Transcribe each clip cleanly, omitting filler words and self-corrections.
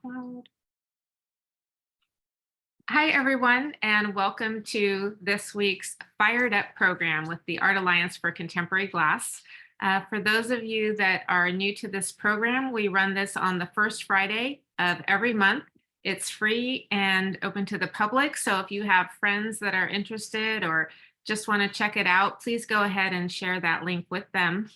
loud. Hi, everyone, and welcome to this week's Fired Up program with the Art Alliance for Contemporary Glass. For those of you that are new to this program, we run this on the first Friday of every month. It's free and open to the public. So if you have friends that are interested or just want to check it out, please go ahead and share that link with them.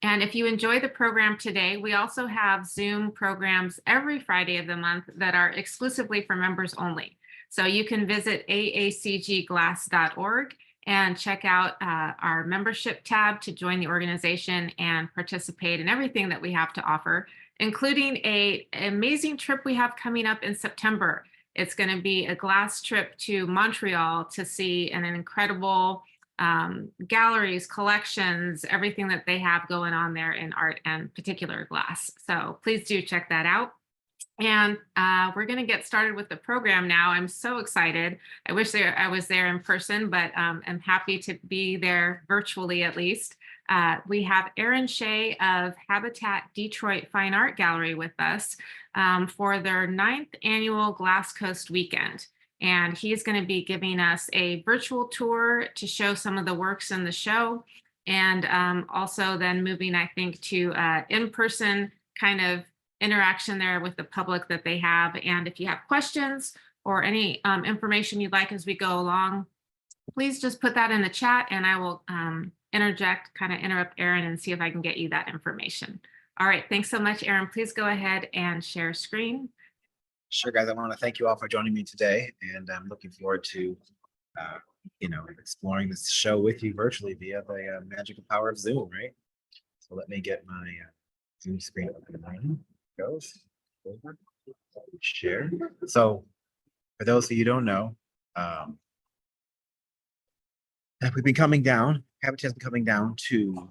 And if you enjoy the program today, we also have Zoom programs every Friday of the month that are exclusively for members only. So you can visit aacgglass.org and check out our membership tab to join the organization and participate in everything that we have to offer, including an amazing trip we have coming up in September. It's going to be a glass trip to Montreal to see an incredible galleries, collections, everything that they have going on there in art and particular glass. So please do check that out. And we're going to get started with the program now. I'm so excited. I wish I was there in person, but I'm happy to be there virtually at least. We have Schey of Habitat Detroit Fine Art Gallery with us for their 9th annual Glass Coast Weekend. And he's going to be giving us a virtual tour to show some of the works in the show, and also then moving, I think, to in-person kind of interaction there with the public that they have. And if you have questions or any information you'd like as we go along, please just put that in the chat and I will interrupt Aaron and see if I can get you that information. All right, thanks so much, Aaron. Please go ahead and share screen. Sure, guys. I want to thank you all for joining me today, and I'm looking forward to, exploring this show with you virtually via the magical power of Zoom, right? So let me get my Zoom screen up and running. Goes over, share. So, for those of you who don't know, we've been coming down. Habitat's been coming down to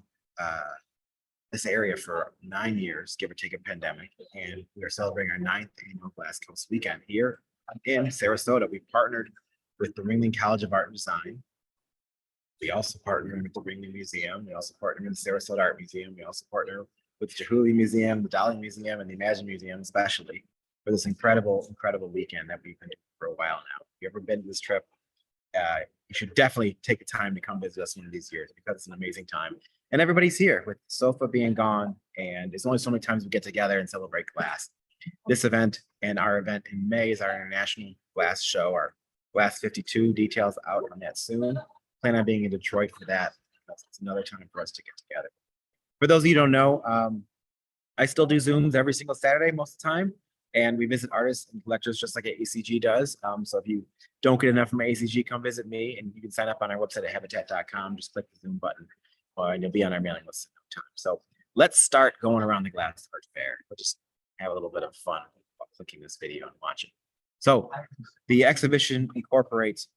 this area for 9 years, give or take a pandemic, and we are celebrating our 9th annual Glass Coast Weekend here in Sarasota. We partnered with the Ringling College of Art and Design. We also partner with the Ringling Museum. We also partner with the Sarasota Art Museum. We also partner with the Chihuly Museum, the Dolly Museum, and the Imagine Museum, especially for this incredible weekend that we've been doing for a while now. If you've ever been to this trip, you should definitely take the time to come visit us one of these years because it's an amazing time. And everybody's here with SOFA being gone, and there's only so many times we get together and celebrate glass. This event and our event in May is our International Glass Show, our Glass 52 details out on that soon. Plan on being in Detroit for that. It's another time for us to get together. For those of you who don't know, I still do Zooms every single Saturday most of the time, and we visit artists and collectors just like AACG does. So if you don't get enough from AACG, come visit me, and you can sign up on our website at habitat.com. Just click the Zoom button, and you'll be on our mailing list in no time. So let's start going around the Glass Art Fair. We'll just have a little bit of fun while clicking this video and watching. So the exhibition incorporates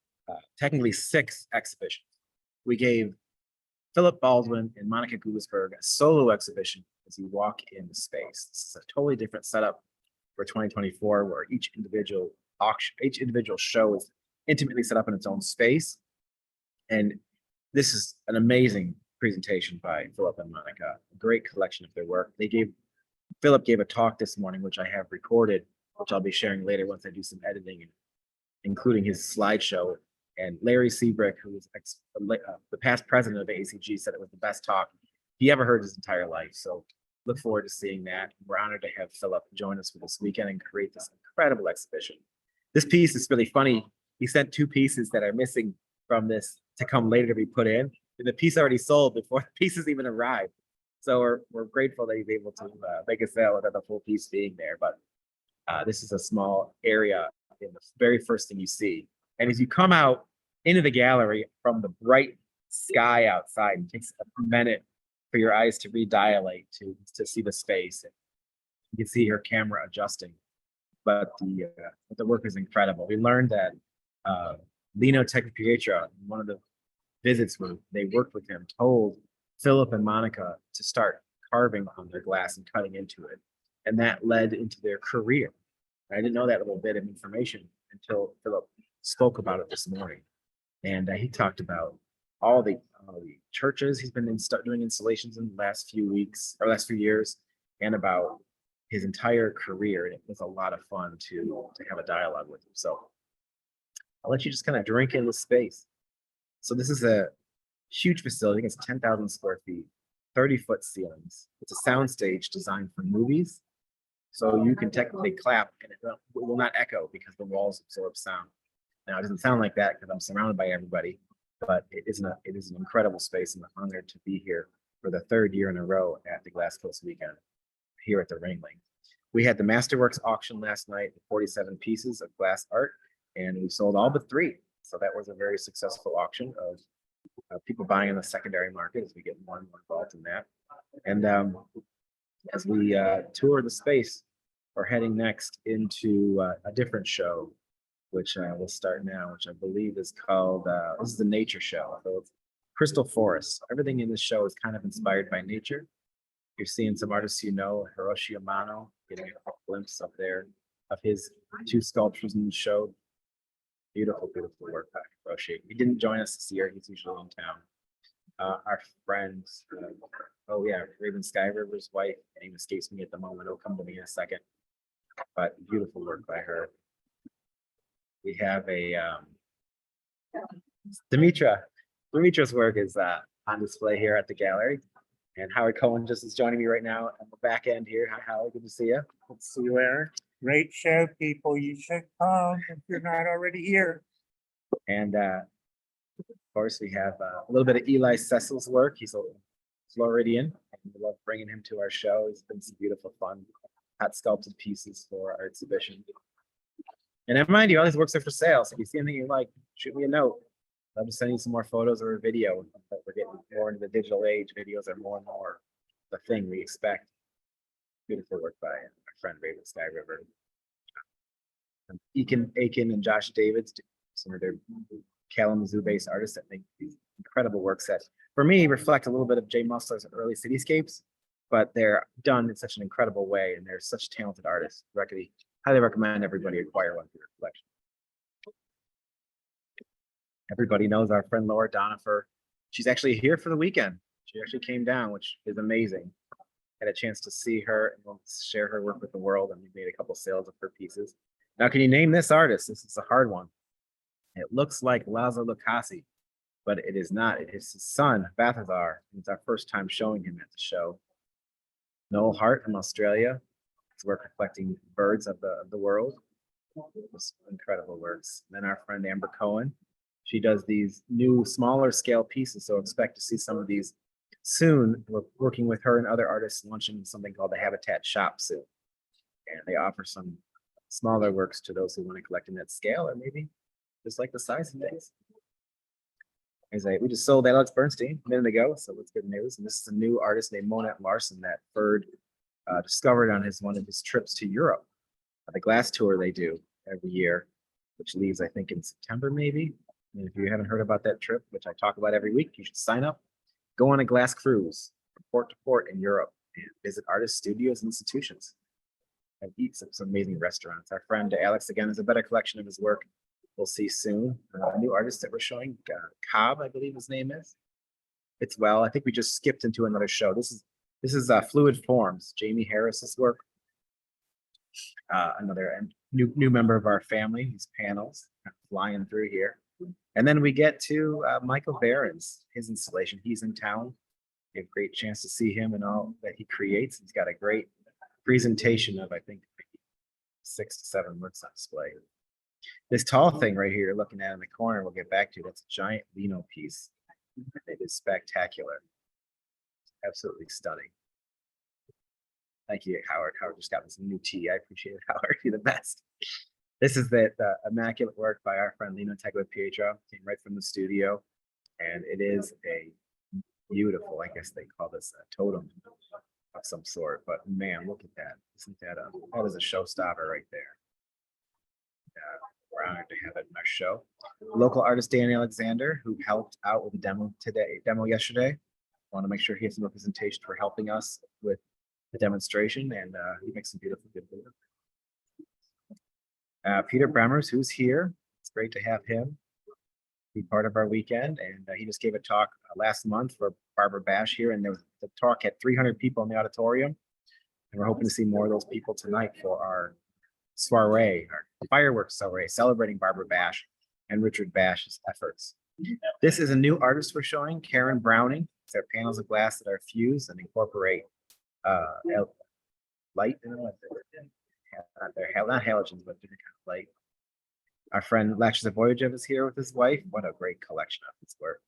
technically 6 exhibitions. We gave Philip Baldwin and Monica Gulisberg a solo exhibition as you walk in the space. This is a totally different setup for 2024, where each individual show is intimately set up in its own space. And this is an amazing presentation by Philip and Monica, a great collection of their work. Philip gave a talk this morning, which I have recorded, which I'll be sharing later once I do some editing, including his slideshow. And Larry Seabrick, who was the past president of AACG, said it was the best talk he ever heard his entire life. So look forward to seeing that. We're honored to have Philip join us for this weekend and create this incredible exhibition. This piece is really funny. He sent 2 pieces that are missing from this to come later to be put in. And the piece already sold before the pieces even arrived. So we're grateful that he's able to make a sale without the full piece being there. But this is a small area in the very first thing you see. And as you come out into the gallery from the bright sky outside, it takes a minute for your eyes to redilate to see the space. And you can see her camera adjusting, but the work is incredible. We learned that Lino Tecpietra, one of the visits where they worked with him, told Philip and Monica to start carving on their glass and cutting into it. And that led into their career. I didn't know that little bit of information until Philip spoke about it this morning. And he talked about all the churches he's been doing installations in the last few weeks or last few years, and about his entire career, and it was a lot of fun to have a dialogue with him. So I'll let you just kind of drink in the space. So this is a huge facility. It's 10,000 square feet, 30-foot ceilings. It's a soundstage designed for movies. So you can technically clap and it will not echo because the walls absorb sound. Now it doesn't sound like that because I'm surrounded by everybody, but it is an incredible space, and I'm honored to be here for the third year in a row at the Glass Coast Weekend here at the Ringling. We had the Masterworks auction last night, 47 pieces of glass art, and we sold all but 3. So that was a very successful auction of people buying in the secondary market as we get more and more involved in that. And as we tour the space, we're heading next into a different show, which will start now, which I believe is called, this is the nature show. So it's Crystal Forest. Everything in this show is kind of inspired by nature. You're seeing some artists Hiroshi Amano, getting a glimpse up there of his 2 sculptures in the show. Beautiful, beautiful work by Hiroshi. He didn't join us this year. He's usually in town. Our friends, Raven Sky River's wife, her name escapes me at the moment. It'll come to me in a second. But beautiful work by her. We have a Demetra's work is on display here at the gallery. And Howard Cohen just is joining me right now on the back end here. Hi, Howard, good to see you. Good to see you, Aaron. Great show, people. You should come if you're not already here. And of course, we have a little bit of Eli Cecil's work. He's a Floridian, and we love bringing him to our show. It's been some beautiful, fun, hot sculpted pieces for our exhibition. And mind you, all these works are for sale. So if you see anything you like, shoot me a note. I'll just send you some more photos or a video. But we're getting more into the digital age. Videos are more and more the thing we expect. Beautiful work by our friend Raven Sky River. Aiken and Josh Davids, some of their Kalamazoo-based artists that make these incredible works that, for me, reflect a little bit of Jay Musler's early cityscapes, but they're done in such an incredible way, and they're such talented artists. Highly recommend everybody acquire one for your collection. Everybody knows our friend Laura Donifer. She's actually here for the weekend. She actually came down, which is amazing. Had a chance to see her and share her work with the world, and we made a couple sales of her pieces. Now, can you name this artist? This is a hard one. It looks like Lazo Lucasi, but it is not. It is his son, Balthazar. It's our first time showing him at the show. Noel Hart from Australia. His work reflecting birds of the world. Just incredible works. Then our friend Amber Cohen. She does these new, smaller scale pieces, so expect to see some of these soon. We're working with her and other artists launching something called the Habitat Shop soon. And they offer some smaller works to those who want to collect in that scale, or maybe just like the size of things. We just sold Alex Bernstein a minute ago, so that's good news. And this is a new artist named Monette Larson that Bird discovered on one of his trips to Europe. The glass tour they do every year, which leaves, I think, in September, maybe. And if you haven't heard about that trip, which I talk about every week, you should sign up. Go on a glass cruise from port to port in Europe and visit artists, studios, and institutions, and eat some amazing restaurants. Our friend Alex, again, has a better collection of his work. We'll see soon. A new artist that we're showing, Cobb, I believe his name is. I think we just skipped into another show. This is Fluid Forms, Jamie Harris's work. Another new member of our family. These panels flying through here. And then we get to Michael Barron's, his installation. He's in town. We have a great chance to see him and all that he creates. He's got a great presentation of, I think, 6 to 7 works on display. This tall thing right here, looking at in the corner, we'll get back to. That's a giant lino piece. It is spectacular. Absolutely stunning. Thank you, Howard. Howard just got this new tea. I appreciate it, Howard. You're the best. This is the immaculate work by our friend Lino Tagliapietro, came right from the studio. And it is a beautiful, I guess they call this a totem of some sort. But man, look at that. Isn't that that is a showstopper right there. We're honored to have it in our show. Local artist Dan Alexander, who helped out with the demo yesterday. I want to make sure he has some representation for helping us with the demonstration, and he makes some beautiful good work. Peter Bremers, who's here. It's great to have him be part of our weekend, and he just gave a talk last month for Barbara Bash here, and the talk had 300 people in the auditorium. And we're hoping to see more of those people tonight for our soiree, our fireworks soiree, celebrating Barbara Bash and Richard Bash's efforts. This is a new artist we're showing, Karen Browning. They're panels of glass that are fused and incorporate light in them. They're not halogens, but different kind of light. Our friend Lakshya Voyagev is here with his wife. What a great collection of his work.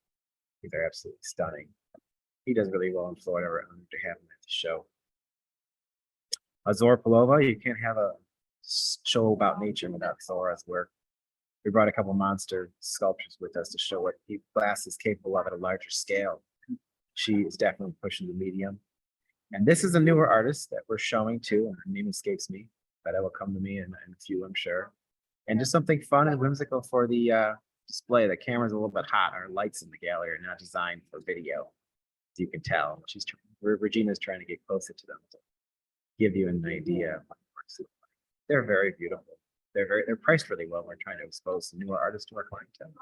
These are absolutely stunning. He does really well in Florida. We're honored to have him at the show. Zora Palova, you can't have a show about nature without Zora's work. We brought a couple monster sculptures with us to show what glass is capable of at a larger scale. She is definitely pushing the medium. And this is a newer artist that we're showing too, and her name escapes me, but it will come to me in a few, I'm sure. And just something fun and whimsical for the display. The camera's a little bit hot. Our lights in the gallery are not designed for video, as you can tell. Regina's trying to get closer to them to give you an idea of what it works like. They're very beautiful. They're priced really well. We're trying to expose some newer artists to our clientele.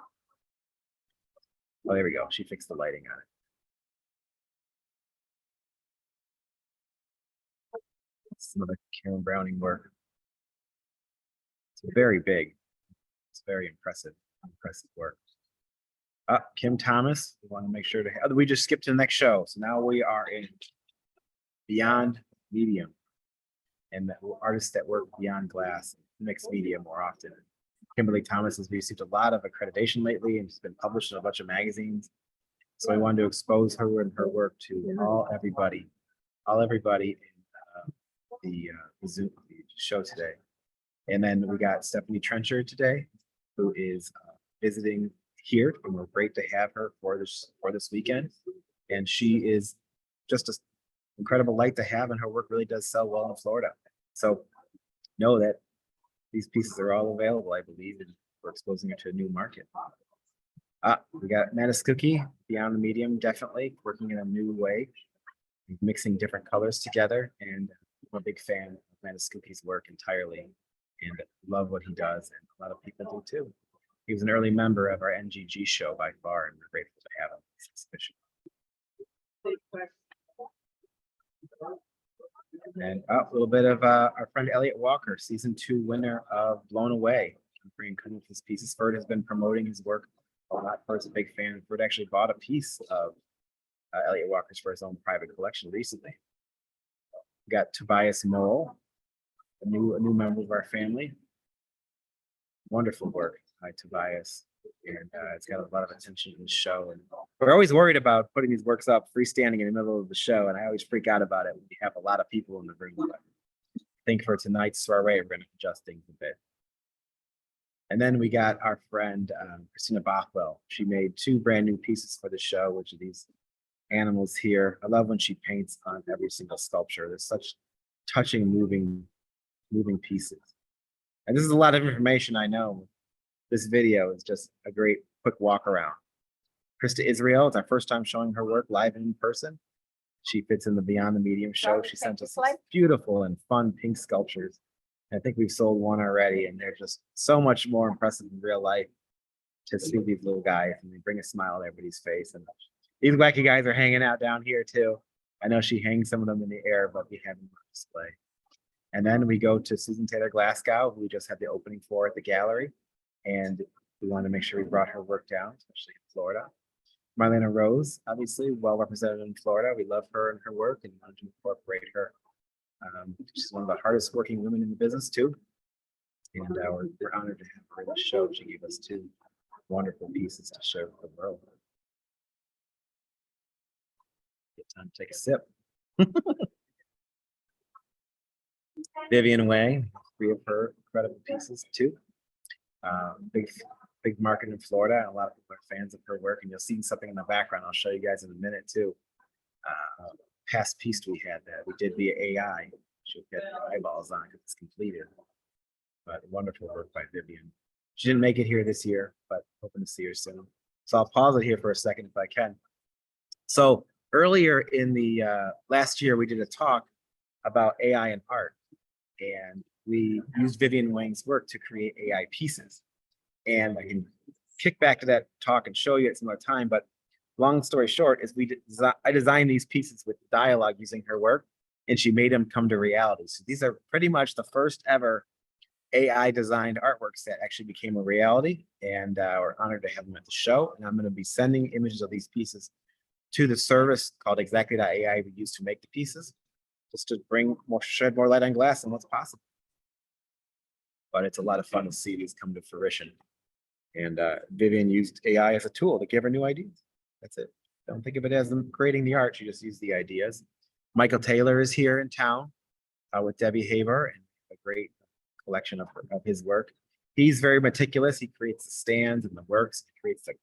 Oh, there we go. She fixed the lighting on it. Some of the Karen Browning work. It's very big. It's very impressive work. Kim Thomas, we want to make sure to have, we just skipped to the next show. So now we are in Beyond Medium, and the artists that work beyond glass, mixed media more often. Kimberly Thomas has received a lot of accreditation lately and she's been published in a bunch of magazines. So I wanted to expose her and her work to everybody in the Zoom show today. And then we got Stephanie Trencher today, who is visiting here, and we're great to have her for this weekend. And she is just an incredible light to have, and her work really does sell well in Florida. So know that these pieces are all available, I believe, and we're exposing it to a new market. We got Maniscookie, Beyond the Medium, definitely working in a new way, mixing different colors together. And I'm a big fan of Maniscookie's work entirely and love what he does. And a lot of people do too. He was an early member of our NGG show by far, and we're grateful to have him. And a little bit of our friend Elliot Walker, season 2 winner of Blown Away. With his pieces. Ferd has been promoting his work a lot. Ferd's a big fan. Ferd actually bought a piece of Elliot Walker's for his own private collection recently. We got Tobias Mole, a new member of our family. Wonderful work by Tobias, and it's got a lot of attention in the show. And we're always worried about putting these works up freestanding in the middle of the show, and I always freak out about it when we have a lot of people in the room. But I think for tonight's soiree, we're going to adjust things a bit. And then we got our friend Christina Bothwell. She made 2 brand new pieces for the show, which are these animals here. I love when she paints on every single sculpture. There's such touching, moving pieces. And this is a lot of information, I know. This video is just a great quick walk around. Christa Israel, it's our first time showing her work live and in person. She fits in the Beyond the Medium show. She sent us beautiful and fun pink sculptures. I think we've sold one already, and they're just so much more impressive in real life to see these little guys, and they bring a smile on everybody's face. And these wacky guys are hanging out down here too. I know she hangs some of them in the air, but we have them on display. And then we go to Susan Taylor Glasgow, who we just had the opening for at the gallery. And we wanted to make sure we brought her work down, especially in Florida. Marlena Rose, obviously well represented in Florida. We love her and her work and wanted to incorporate her. She's one of the hardest working women in the business too. And we're honored to have her in the show. She gave us 2 wonderful pieces to show the world. Get time to take a sip. Vivian Wing, 3 of her incredible pieces too. Big market in Florida. A lot of people are fans of her work, and you'll see something in the background. I'll show you guys in a minute too. Past piece we had that we did via AI. She'll get eyeballs on it because it's completed. But wonderful work by Vivian. She didn't make it here this year, but hoping to see her soon. So I'll pause it here for a second if I can. So earlier in the last year, we did a talk about AI and art, and we used Vivian Wing's work to create AI pieces. And I can kick back to that talk and show you at some other time, but long story short is I designed these pieces with dialogue using her work, and she made them come to reality. So these are pretty much the first ever AI designed artworks that actually became a reality, and we're honored to have them at the show. And I'm going to be sending images of these pieces to the service called Exactly.ai we use to make the pieces, just to shed more light on glass and what's possible. But it's a lot of fun to see these come to fruition. And Vivian used AI as a tool to give her new ideas. That's it. Don't think of it as them creating the art. She just used the ideas. Michael Taylor is here in town with Debbie Haber, and a great collection of his work. He's very meticulous. He creates the stands and the works. He creates the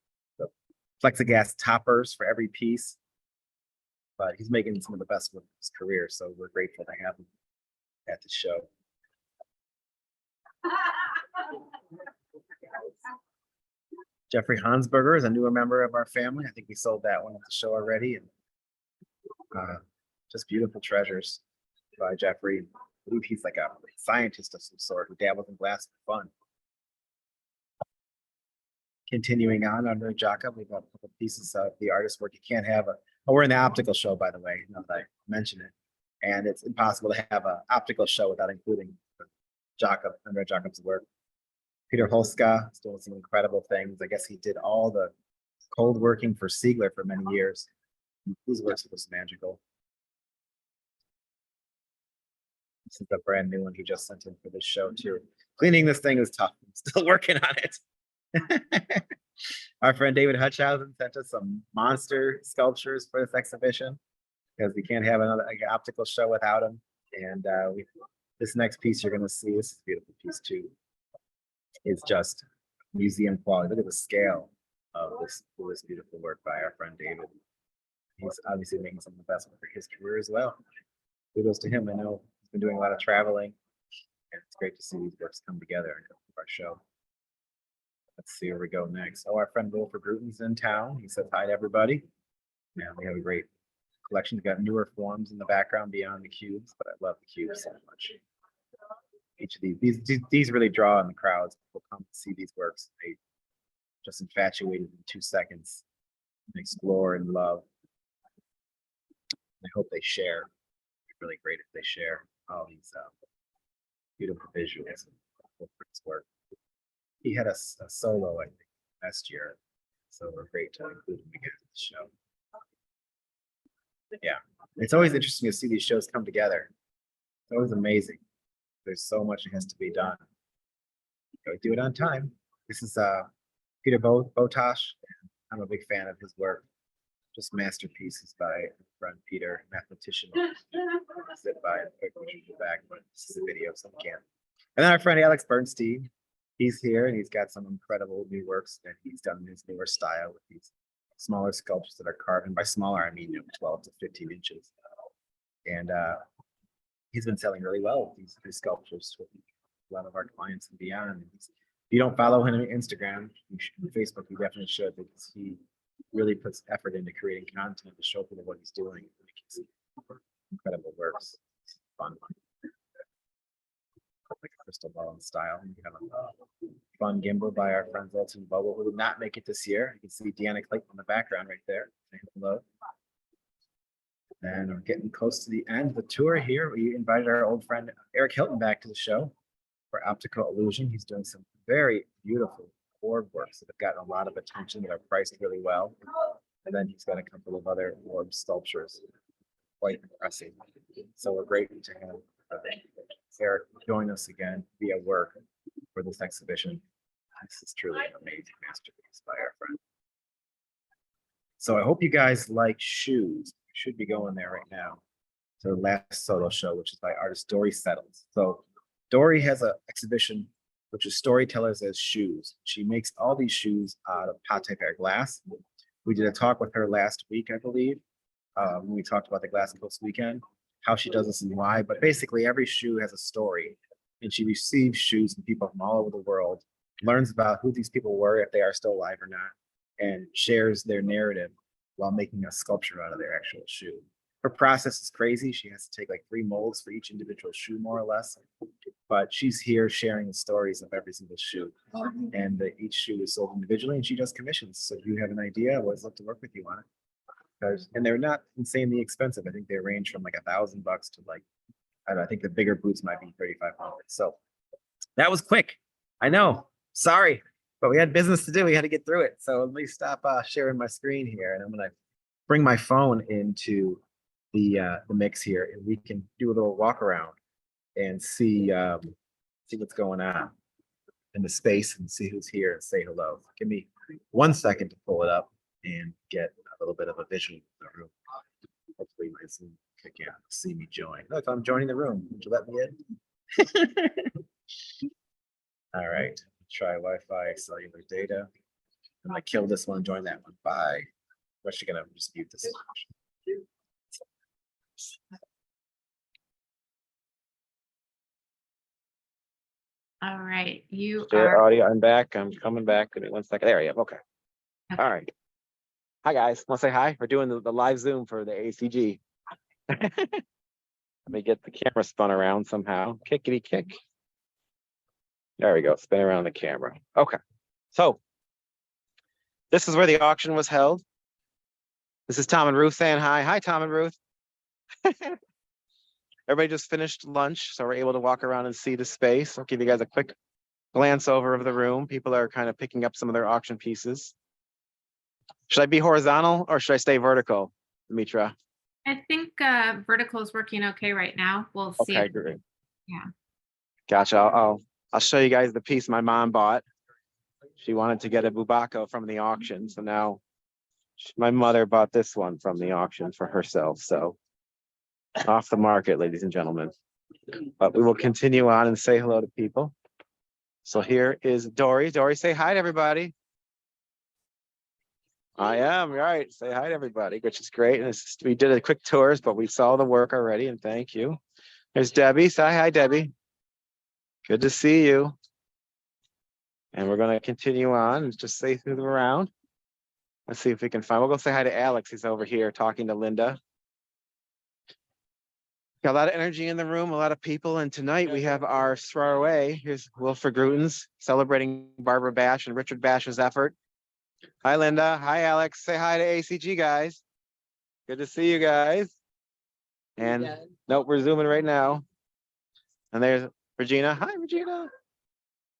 plexiglass toppers for every piece. But he's making some of the best work of his career, so we're grateful to have him at the show. Jeffrey Hansberger is a newer member of our family. I think we sold that one at the show already. And just beautiful treasures by Jeffrey. I believe he's like a scientist of some sort who dabbles in glass for fun. Continuing on under Jacob, we've got a couple pieces of the artist work. You can't have we're in the optical show, by the way, now that I mention it. And it's impossible to have an optical show without including Jacob, Andre Jacob's work. Peter Holska is doing some incredible things. I guess he did all the cold working for Siegler for many years. His works are just magical. This is a brand new one he just sent in for this show too. Cleaning this thing is tough. I'm still working on it. Our friend David Hutchhausen sent us some monster sculptures for this exhibition because we can't have another optical show without him. And this next piece you're going to see, this is a beautiful piece too, is just museum quality. Look at the scale of this beautiful work by our friend David. He's obviously making some of the best work for his career as well. Kudos to him. I know he's been doing a lot of traveling, and it's great to see these works come together and come to our show. Let's see where we go next. Oh, our friend Wilford Gruten's in town. He says hi to everybody. Yeah, we have a great collection. We've got newer forms in the background beyond the cubes, but I love the cubes so much. Each of these really draw in the crowds. People come to see these works. They just infatuated in 2 seconds and explore and love. I hope they share. It'd be really great if they share all these beautiful visuals of Wilford's work. He had a solo, I think, last year, so we're great to include him again in the show. Yeah, it's always interesting to see these shows come together. It's always amazing. There's so much that has to be done. We do it on time. This is Peter Botosh. I'm a big fan of his work. Just masterpieces by friend Peter, mathematician. Sit by a quick back, but this is a video, so we can't. And then our friend Alex Bernstein. He's here and he's got some incredible new works that he's done in his newer style with these smaller sculptures that are carved. And by smaller, I mean 12 to 15 inches. And he's been selling really well with these sculptures with a lot of our clients and beyond. And if you don't follow him on Instagram, Facebook, you definitely should, because he really puts effort into creating content to show people what he's doing. Incredible works. It's fun. Like a crystal ball in style. We have a fun gimbal by our friend Hilton Bubble, who did not make it this year. You can see Deanna Clayton in the background right there. Say hello. And we're getting close to the end of the tour here. We invited our old friend Eric Hilton back to the show for Optical Illusion. He's doing some very beautiful orb works that have gotten a lot of attention, that are priced really well. And then he's got a couple of other orb sculptures. Quite impressive. So we're grateful to have Eric join us again via work for this exhibition. This is truly an amazing masterpiece by our friend. So I hope you guys like shoes. You should be going there right now to the last solo show, which is by artist Dory Settles. So Dory has an exhibition which is Storytellers as Shoes. She makes all these shoes out of pot type air glass. We did a talk with her last week, I believe, when we talked about the Glass Coast weekend, how she does this and why. But basically every shoe has a story, and she receives shoes from people from all over the world, learns about who these people were, if they are still alive or not, and shares their narrative while making a sculpture out of their actual shoe. Her process is crazy. She has to take like 3 molds for each individual shoe, more or less. But she's here sharing the stories of every single shoe. And each shoe is sold individually, and she does commissions. So if you have an idea, I'd always love to work with you on it. And they're not insanely expensive. I think they range from like $1,000 to like, I don't know, I think the bigger boots might be 3,500. So that was quick. I know. Sorry, but we had business to do. We had to get through it. So let me stop sharing my screen here, and I'm gonna bring my phone into the mix here, and we can do a little walk around and see what's going on in the space and see who's here and say hello. Give me 1 second to pull it up and get a little bit of a visual of the room. Hopefully my Zoom can see me join. Look, I'm joining the room. Would you let me in? All right, try Wi-Fi, cellular data. I'm gonna kill this one, join that one. Bye. I'm actually gonna just mute this. All right, you Share are. audio. I'm back. I'm coming back. Give me 1 second. There I am. Okay. Okay. All right. Hi guys. Want to say hi? We're doing the live Zoom for the AACG. Let me get the camera spun around somehow. Kickity kick. There we go. Spin around the camera. Okay. So this is where the auction was held. This is Tom and Ruth saying hi. Hi, Tom and Ruth. Everybody just finished lunch, so we're able to walk around and see the space. I'll give you guys a quick glance over of the room. People are kind of picking up some of their auction pieces. Should I be horizontal or should I stay vertical, Dimitra? I think vertical is working okay right now. We'll see. Okay, great. Yeah. Gotcha. I'll show you guys the piece my mom bought. She wanted to get a Bubako from the auction, so now my mother bought this one from the auction for herself. So off the market, ladies and gentlemen. But we will continue on and say hello to people. So here is Dory. Dory, say hi to everybody. I am, right. Say hi to everybody, which is great. And we did a quick tours, but we saw the work already, and thank you. There's Debbie. Say hi, Debbie. Good to see you. And we're going to continue on and just say them around. Let's see if we can find. We'll go say hi to Alex. He's over here talking to Linda. Got a lot of energy in the room, a lot of people. And tonight we have our soiree. Here's Wilfred Grutens celebrating Barbara Bash and Richard Bash's effort. Hi, Linda. Hi, Alex. Say hi to ACG, guys. Good to see you guys. And nope, we're zooming right now. And there's Regina. Hi, Regina.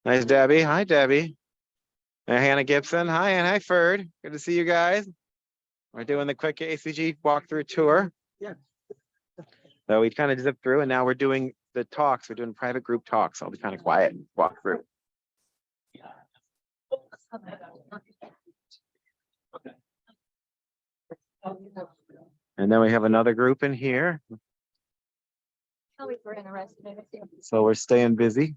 Nice, Debbie. Hi, Debbie. And Hannah Gibson. Hi, and hi, Ferd. Good to see you guys. We're doing the quick ACG walkthrough tour. Yeah. So we kind of zipped through, and now we're doing the talks. We're doing private group talks. I'll be kind of quiet and walk through. And then we have another group in here. So we're staying busy.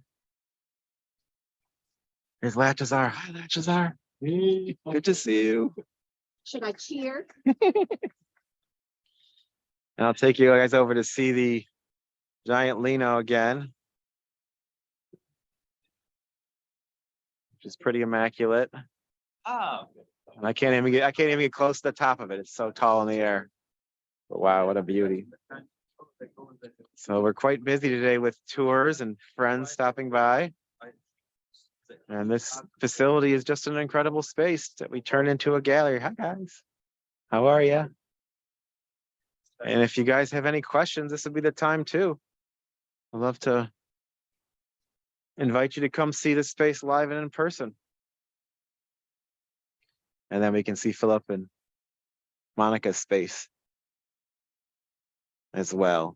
Here's Latchazar. Hi, Latchazar. Good to see you. Should I cheer? And I'll take you guys over to see the giant Lino again, which is pretty immaculate. Oh. And I can't even get close to the top of it. It's so tall in the air. But wow, what a beauty. So we're quite busy today with tours and friends stopping by. And this facility is just an incredible space that we turn into a gallery. Hi guys, how are you? And if you guys have any questions, this would be the time too. I'd love to invite you to come see this space live and in person. And then we can see Philip and Monica's space as well.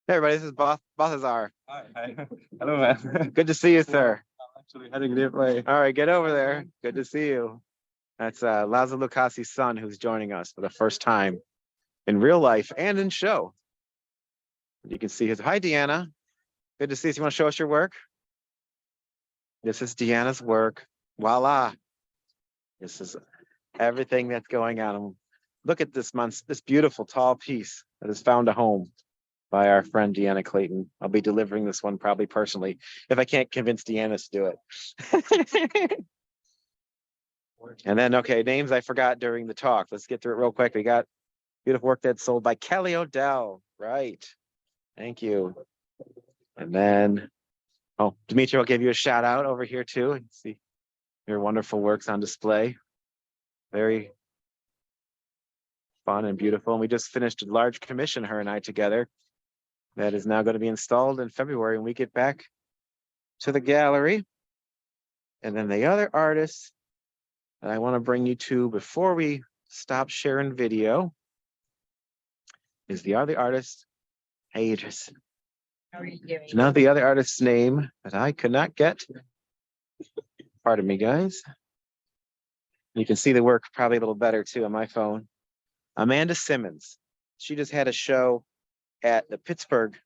Hey everybody, this is Balthazar. Hi. Hello, man. Good to see you, sir. I'm actually heading this way. All right, get over there. Good to see you. That's Laza Lucasi's son who's joining us for the first time in real life and in show. You can see his. Hi, Deanna. Good to see you. You want to show us your work? This is Deanna's work. Voila. This is everything that's going on. Look at this beautiful tall piece that has found a home by our friend Deanna Clayton. I'll be delivering this one probably personally if I can't convince Deanna to do it. And then, okay, names I forgot during the talk. Let's get through it real quick. We got beautiful work that's sold by Kelly Odell. Right. Thank you. And then Oh, Dimitri will give you a shout out over here too. You can see your wonderful works on display. Very fun and beautiful. And we just finished a large commission, her and I together, that is now going to be installed in February when we get back to the gallery. And then the other artists that I want to bring you to before we stop sharing video is the other artist. Hey, Idris. How are you doing? Now the other artist's name that I could not get. Pardon me, guys. You can see the work probably a little better too on my phone. Amanda Simmons. She just had a show at the Pittsburgh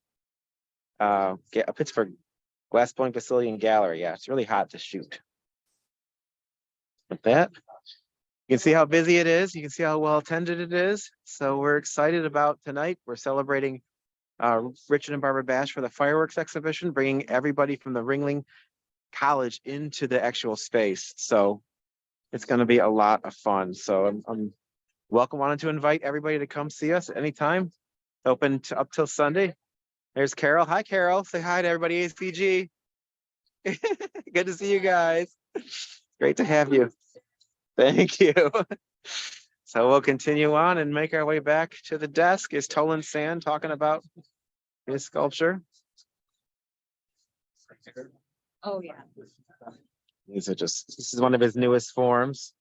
Glass Blowing Facility and Gallery. Yeah, it's really hot to shoot. With that, you can see how busy it is. You can see how well attended it is. So we're excited about tonight. We're celebrating Richard and Barbara Bash for the fireworks exhibition, bringing everybody from the Ringling College into the actual space. So it's going to be a lot of fun. So I'm wanted to invite everybody to come see us anytime. Open up till Sunday. There's Carol. Hi, Carol. Say hi to everybody, AACG. Good to see you guys. Great to have you. Thank you. So we'll continue on and make our way back to the desk. Is Tolan Sand talking about his sculpture? Oh, yeah. This is one of his newest forms.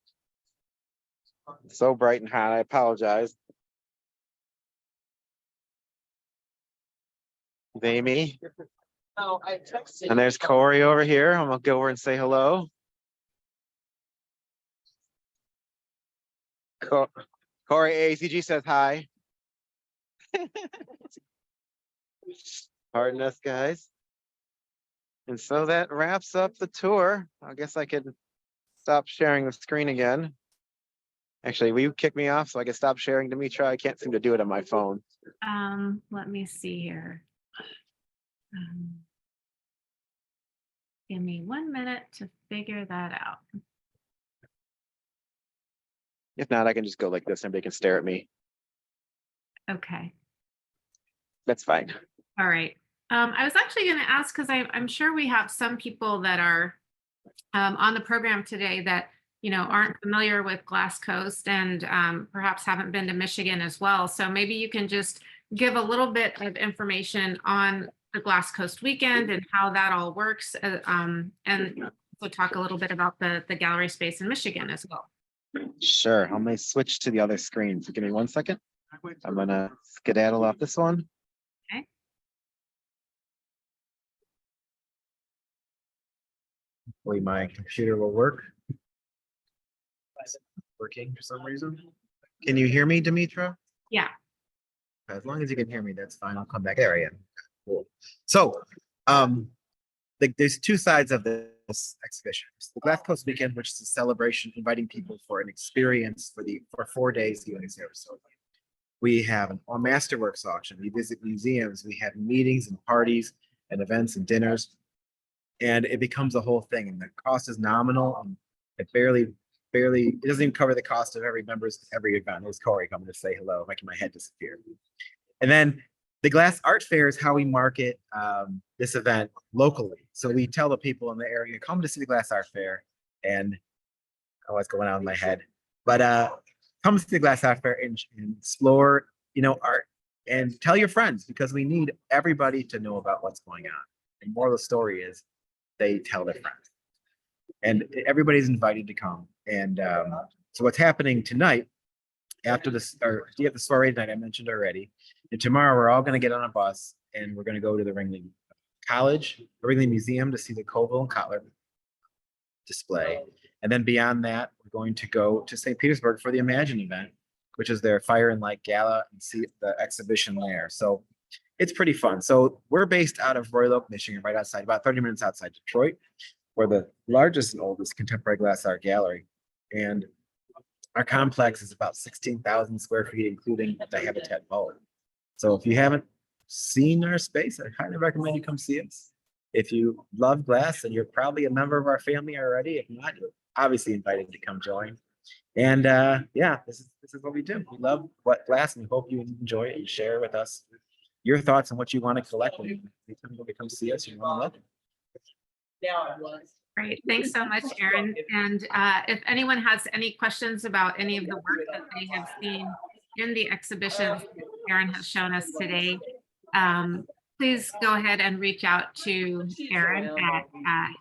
So bright and hot, I apologize. Amy. Oh, I texted. And there's Corey over here. I'm gonna go over and say hello. Corey, AACG says hi. Pardon us, guys. And so that wraps up the tour. I guess I could stop sharing the screen again. Actually, will you kick me off so I can stop sharing, Dimitra? I can't seem to do it on my phone. Let me see here. Give me 1 minute to figure that out. If not, I can just go like this. Everybody can stare at me. Okay. That's fine. All right. I was actually going to ask, because I'm sure we have some people that are on the program today that, you know, aren't familiar with Glass Coast and perhaps haven't been to Michigan as well. So maybe you can just give a little bit of information on the Glass Coast weekend and how that all works, and we'll talk a little bit about the gallery space in Michigan as well. Sure. I'm going to switch to the other screen. So give me 1 second. I'm going to skedaddle off this one. Okay. Hopefully my computer will work. Working for some reason. Can you hear me, Dimitra? Yeah. As long as you can hear me, that's fine. I'll come back. There I am. Cool. So, there's two sides of this exhibition. There's the Glass Coast Weekend, which is a celebration, inviting people for an experience for 4 days here in Sarasota. We have a masterworks auction. We visit museums. We have meetings and parties and events and dinners, and it becomes a whole thing. And the cost is nominal. And it it doesn't even cover the cost of every event. There's Corey coming to say hello, making my head disappear. And then the Glass Art Fair is how we market this event locally. So we tell the people in the area, come to see the Glass Art Fair, and what's going on in my head. But come to the Glass Art Fair and explore, art, and tell your friends, because we need everybody to know about what's going on. And more of the story is they tell their friends, and everybody's invited to come. And so what's happening tonight, after this, or you have the soiree tonight I mentioned already, and tomorrow we're all going to get on a bus and we're going to go to the Ringling College, the Ringling Museum, to see the Colville and Kotler display. And then beyond that, we're going to go to St. Petersburg for the Imagine event, which is their Fire and Light Gala, and see the exhibition there. So it's pretty fun. So we're based out of Royal Oak, Michigan, right outside, about 30 minutes outside Detroit. We're the largest and oldest contemporary glass art gallery. And our complex is about 16,000 square feet, including the Habitat Vault. So if you haven't seen our space, I highly recommend you come see us. If you love glass, and you're probably a member of our family already, if not, you're obviously invited to come join. And yeah, this is what we do. We love glass, and we hope you enjoy it and share with us your thoughts on what you want to collect. When you come see us, you want to love it. Now it was. Great, thanks so much, Erin. And if anyone has any questions about any of the work that they have seen in the exhibitions Erin has shown us today, please go ahead and reach out to Erin at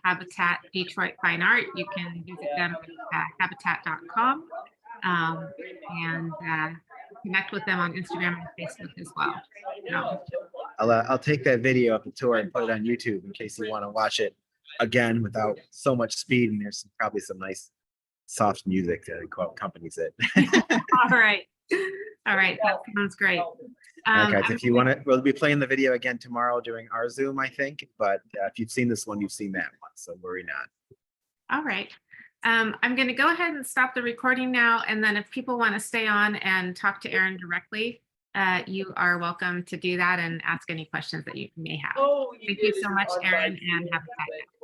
Habitat Detroit Fine Art. You can visit them at habitat.com and connect with them on Instagram and Facebook as well. So, I'll take that video of the tour and put it on YouTube in case you want to watch it again without so much speed. And there's probably some nice soft music that accompanies it. all right. All right, that sounds great. Guys, if you want to, we'll be playing the video again tomorrow during our Zoom, I think. But if you've seen this one, you've seen that one. So worry not. All right. I'm going to go ahead and stop the recording now. And then if people want to stay on and talk to Erin directly, you are welcome to do that and ask any questions that you may have. Oh, Thank you so did. much, On Erin, my and view, Habitat. but-